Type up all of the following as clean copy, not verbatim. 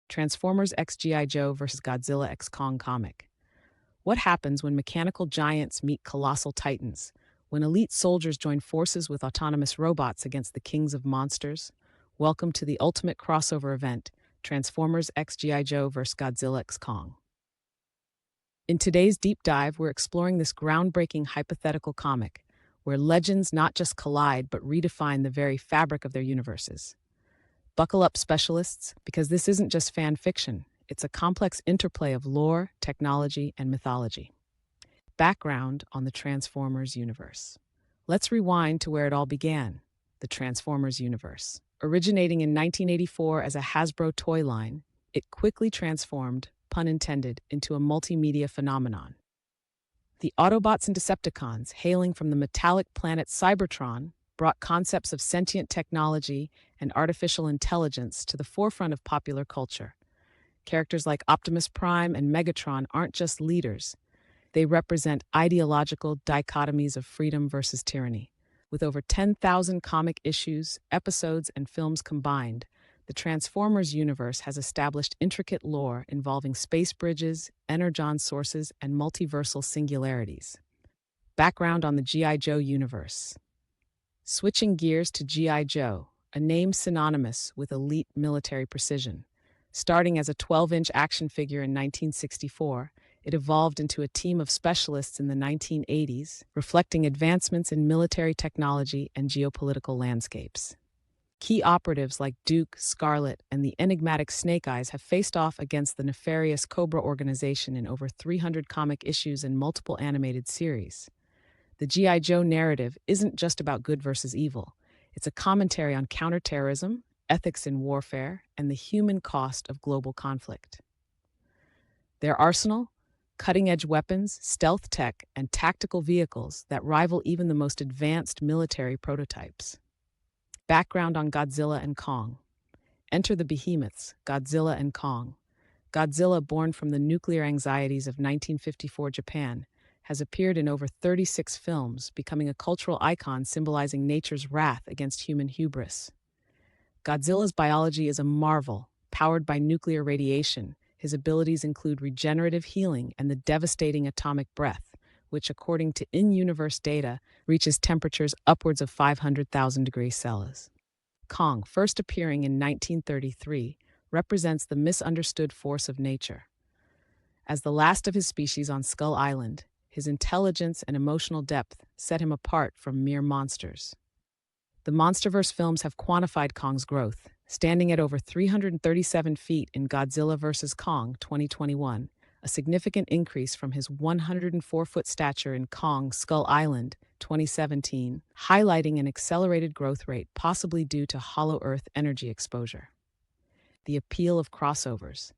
Transformers x G.I. Joe vs. Godzilla x Kong comic. What happens when mechanical giants meet colossal titans? When elite soldiers join forces with autonomous robots against the kings of monsters? Welcome to the ultimate crossover event, Transformers x G.I. Joe vs. Godzilla x Kong. In today's deep dive, we're exploring this groundbreaking hypothetical comic, where legends not just collide but redefine the very fabric of their universes. Buckle up, specialists, because this isn't just fan fiction. It's a complex interplay of lore, technology, and mythology. Background on the Transformers universe. Let's rewind to where it all began, the Transformers universe. Originating in 1984 as a Hasbro toy line, it quickly transformed, pun intended, into a multimedia phenomenon. The Autobots and Decepticons, hailing from the metallic planet Cybertron, brought concepts of sentient technology and artificial intelligence to the forefront of popular culture. Characters like Optimus Prime and Megatron aren't just leaders. They represent ideological dichotomies of freedom versus tyranny. With over 10,000 comic issues, episodes, and films combined, the Transformers universe has established intricate lore involving space bridges, energon sources, and multiversal singularities. Background on the G.I. Joe universe. Switching gears to G.I. Joe, a name synonymous with elite military precision. Starting as a 12-inch action figure in 1964, it evolved into a team of specialists in the 1980s, reflecting advancements in military technology and geopolitical landscapes. Key operatives like Duke, Scarlet, and the enigmatic Snake Eyes have faced off against the nefarious Cobra organization in over 300 comic issues and multiple animated series. The G.I. Joe narrative isn't just about good versus evil. It's a commentary on counterterrorism, ethics in warfare, and the human cost of global conflict. Their arsenal? Cutting-edge weapons, stealth tech, and tactical vehicles that rival even the most advanced military prototypes. Background on Godzilla and Kong. Enter the behemoths, Godzilla and Kong. Godzilla, born from the nuclear anxieties of 1954 Japan, has appeared in over 36 films, becoming a cultural icon symbolizing nature's wrath against human hubris. Godzilla's biology is a marvel, powered by nuclear radiation. His abilities include regenerative healing and the devastating atomic breath, which, according to in-universe data, reaches temperatures upwards of 500,000 degrees Celsius. Kong, first appearing in 1933, represents the misunderstood force of nature. As the last of his species on Skull Island, his intelligence and emotional depth set him apart from mere monsters. The MonsterVerse films have quantified Kong's growth, standing at over 337 feet in Godzilla vs. Kong 2021, a significant increase from his 104-foot stature in Kong Skull Island 2017, highlighting an accelerated growth rate possibly due to Hollow Earth energy exposure. The appeal of crossovers.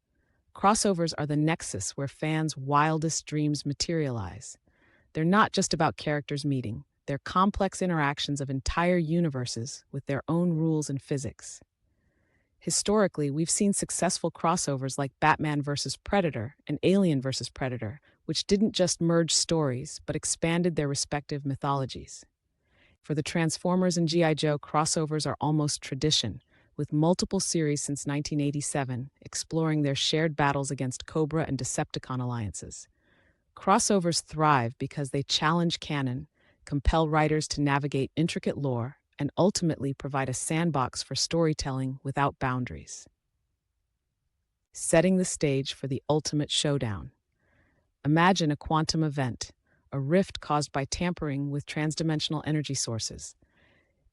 Crossovers are the nexus where fans' wildest dreams materialize. They're not just about characters meeting. They're complex interactions of entire universes with their own rules and physics. Historically, we've seen successful crossovers like Batman vs. Predator and Alien vs. Predator, which didn't just merge stories, but expanded their respective mythologies. For the Transformers and G.I. Joe, crossovers are almost tradition, with multiple series since 1987 exploring their shared battles against Cobra and Decepticon alliances. Crossovers thrive because they challenge canon, compel writers to navigate intricate lore, and ultimately provide a sandbox for storytelling without boundaries. Setting the stage for the ultimate showdown. Imagine a quantum event, a rift caused by tampering with transdimensional energy sources.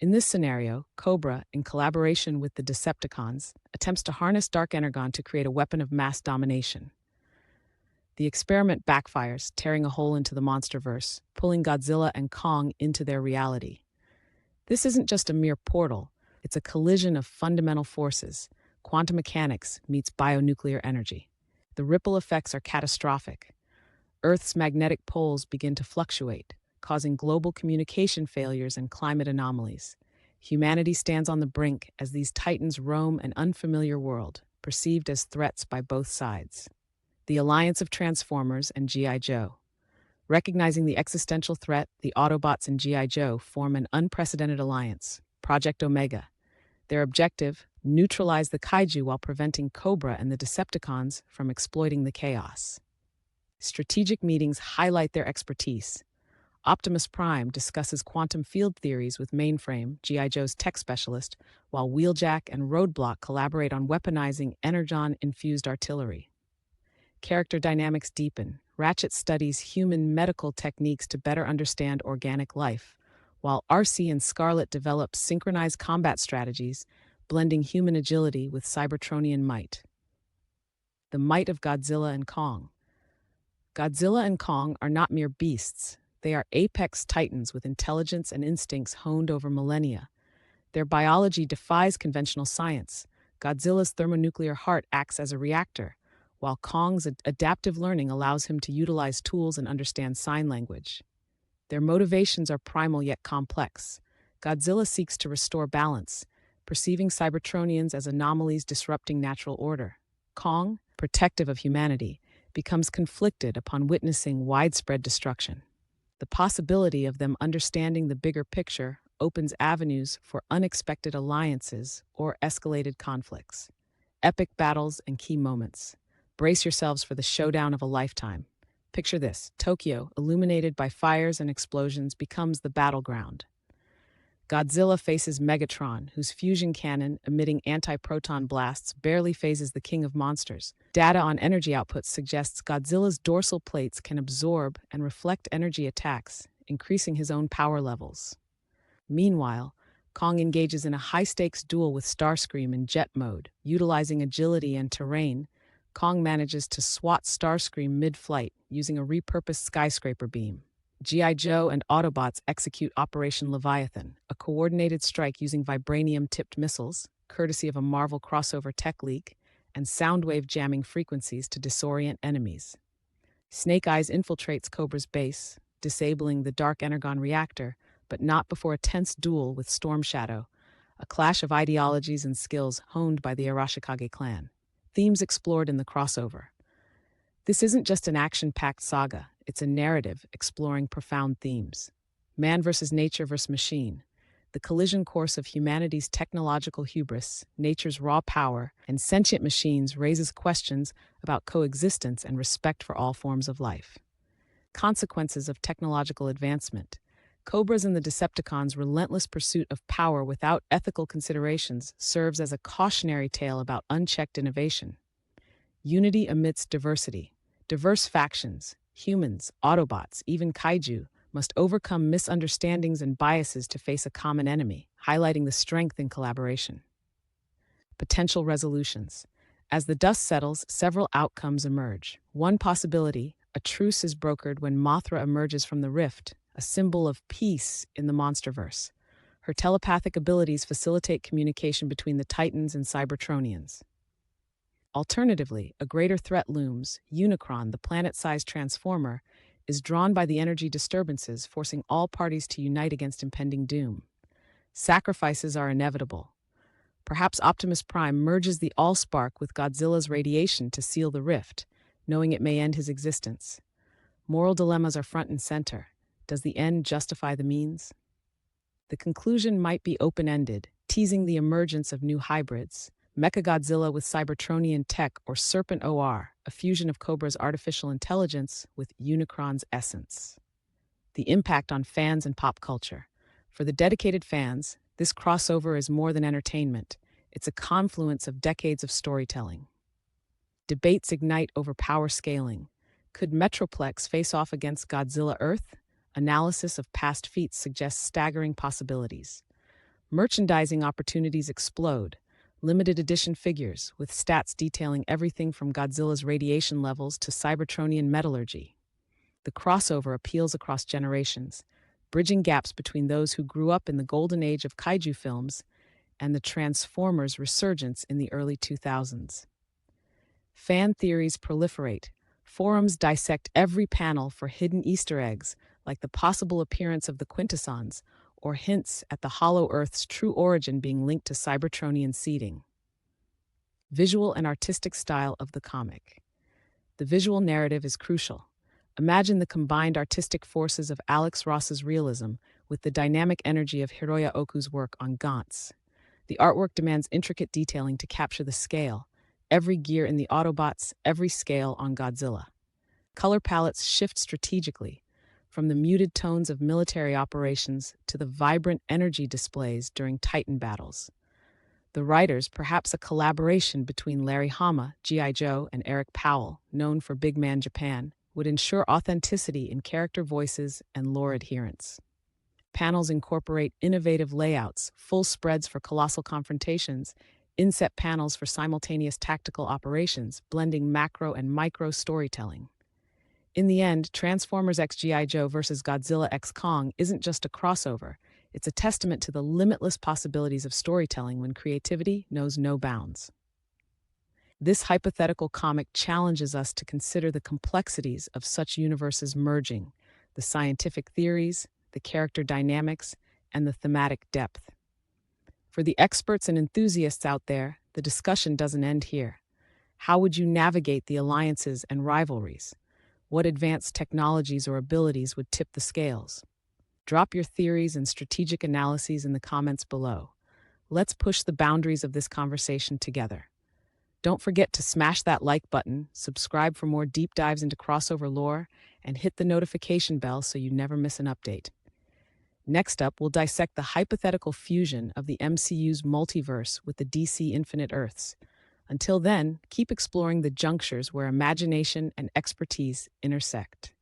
In this scenario, Cobra, in collaboration with the Decepticons, attempts to harness dark energon to create a weapon of mass domination. The experiment backfires, tearing a hole into the MonsterVerse, pulling Godzilla and Kong into their reality. This isn't just a mere portal, it's a collision of fundamental forces. Quantum mechanics meets bionuclear energy. The ripple effects are catastrophic. Earth's magnetic poles begin to fluctuate, causing global communication failures and climate anomalies. Humanity stands on the brink as these titans roam an unfamiliar world, perceived as threats by both sides. The alliance of Transformers and G.I. Joe. Recognizing the existential threat, the Autobots and G.I. Joe form an unprecedented alliance, Project Omega. Their objective, neutralize the kaiju while preventing Cobra and the Decepticons from exploiting the chaos. Strategic meetings highlight their expertise. Optimus Prime discusses quantum field theories with Mainframe, G.I. Joe's tech specialist, while Wheeljack and Roadblock collaborate on weaponizing Energon-infused artillery. Character dynamics deepen. Ratchet studies human medical techniques to better understand organic life, while RC and Scarlet develop synchronized combat strategies, blending human agility with Cybertronian might. The might of Godzilla and Kong. Godzilla and Kong are not mere beasts. They are apex titans with intelligence and instincts honed over millennia. Their biology defies conventional science. Godzilla's thermonuclear heart acts as a reactor, while Kong's adaptive learning allows him to utilize tools and understand sign language. Their motivations are primal yet complex. Godzilla seeks to restore balance, perceiving Cybertronians as anomalies disrupting natural order. Kong, protective of humanity, becomes conflicted upon witnessing widespread destruction. The possibility of them understanding the bigger picture opens avenues for unexpected alliances or escalated conflicts. Epic battles and key moments. Brace yourselves for the showdown of a lifetime. Picture this: Tokyo, illuminated by fires and explosions, becomes the battleground. Godzilla faces Megatron, whose fusion cannon, emitting anti-proton blasts, barely phases the king of monsters. Data on energy outputs suggests Godzilla's dorsal plates can absorb and reflect energy attacks, increasing his own power levels. Meanwhile, Kong engages in a high-stakes duel with Starscream in jet mode. Utilizing agility and terrain, Kong manages to swat Starscream mid-flight using a repurposed skyscraper beam. G.I. Joe and Autobots execute Operation Leviathan, a coordinated strike using vibranium-tipped missiles, courtesy of a Marvel crossover tech leak, and soundwave jamming frequencies to disorient enemies. Snake Eyes infiltrates Cobra's base, disabling the Dark Energon reactor, but not before a tense duel with Storm Shadow, a clash of ideologies and skills honed by the Arashikage clan. Themes explored in the crossover. This isn't just an action-packed saga, it's a narrative exploring profound themes. Man versus nature versus machine. The collision course of humanity's technological hubris, nature's raw power, and sentient machines raises questions about coexistence and respect for all forms of life. Consequences of technological advancement. Cobra's and the Decepticons' relentless pursuit of power without ethical considerations serves as a cautionary tale about unchecked innovation. Unity amidst diversity. Diverse factions, humans, Autobots, even kaiju, must overcome misunderstandings and biases to face a common enemy, highlighting the strength in collaboration. Potential resolutions. As the dust settles, several outcomes emerge. One possibility: a truce is brokered when Mothra emerges from the rift, a symbol of peace in the monsterverse. Her telepathic abilities facilitate communication between the Titans and Cybertronians. Alternatively, a greater threat looms. Unicron, the planet-sized transformer, is drawn by the energy disturbances, forcing all parties to unite against impending doom. Sacrifices are inevitable. Perhaps Optimus Prime merges the Allspark with Godzilla's radiation to seal the rift, knowing it may end his existence. Moral dilemmas are front and center. Does the end justify the means? The conclusion might be open-ended, teasing the emergence of new hybrids. Mechagodzilla with Cybertronian tech, or Serpent OR, a fusion of Cobra's artificial intelligence with Unicron's essence. The impact on fans and pop culture. For the dedicated fans, this crossover is more than entertainment. It's a confluence of decades of storytelling. Debates ignite over power scaling. Could Metroplex face off against Godzilla Earth? Analysis of past feats suggests staggering possibilities. Merchandising opportunities explode. Limited edition figures, with stats detailing everything from Godzilla's radiation levels to Cybertronian metallurgy. The crossover appeals across generations, bridging gaps between those who grew up in the golden age of kaiju films and the Transformers' resurgence in the early 2000s. Fan theories proliferate. Forums dissect every panel for hidden Easter eggs, like the possible appearance of the Quintessons, or hints at the Hollow Earth's true origin being linked to Cybertronian seeding. Visual and artistic style of the comic. The visual narrative is crucial. Imagine the combined artistic forces of Alex Ross's realism with the dynamic energy of Hiroya Oku's work on Gantz. The artwork demands intricate detailing to capture the scale, every gear in the Autobots, every scale on Godzilla. Color palettes shift strategically, from the muted tones of military operations to the vibrant energy displays during Titan battles. The writers, perhaps a collaboration between Larry Hama, G.I. Joe, and Eric Powell, known for Big Man Japan, would ensure authenticity in character voices and lore adherence. Panels incorporate innovative layouts, full spreads for colossal confrontations, inset panels for simultaneous tactical operations, blending macro and micro storytelling. In the end, Transformers X G.I. Joe vs. Godzilla X Kong isn't just a crossover, it's a testament to the limitless possibilities of storytelling when creativity knows no bounds. This hypothetical comic challenges us to consider the complexities of such universes merging, the scientific theories, the character dynamics, and the thematic depth. For the experts and enthusiasts out there, the discussion doesn't end here. How would you navigate the alliances and rivalries? What advanced technologies or abilities would tip the scales? Drop your theories and strategic analyses in the comments below. Let's push the boundaries of this conversation together. Don't forget to smash that like button, subscribe for more deep dives into crossover lore, and hit the notification bell so you never miss an update. Next up, we'll dissect the hypothetical fusion of the MCU's multiverse with the DC Infinite Earths. Until then, keep exploring the junctures where imagination and expertise intersect.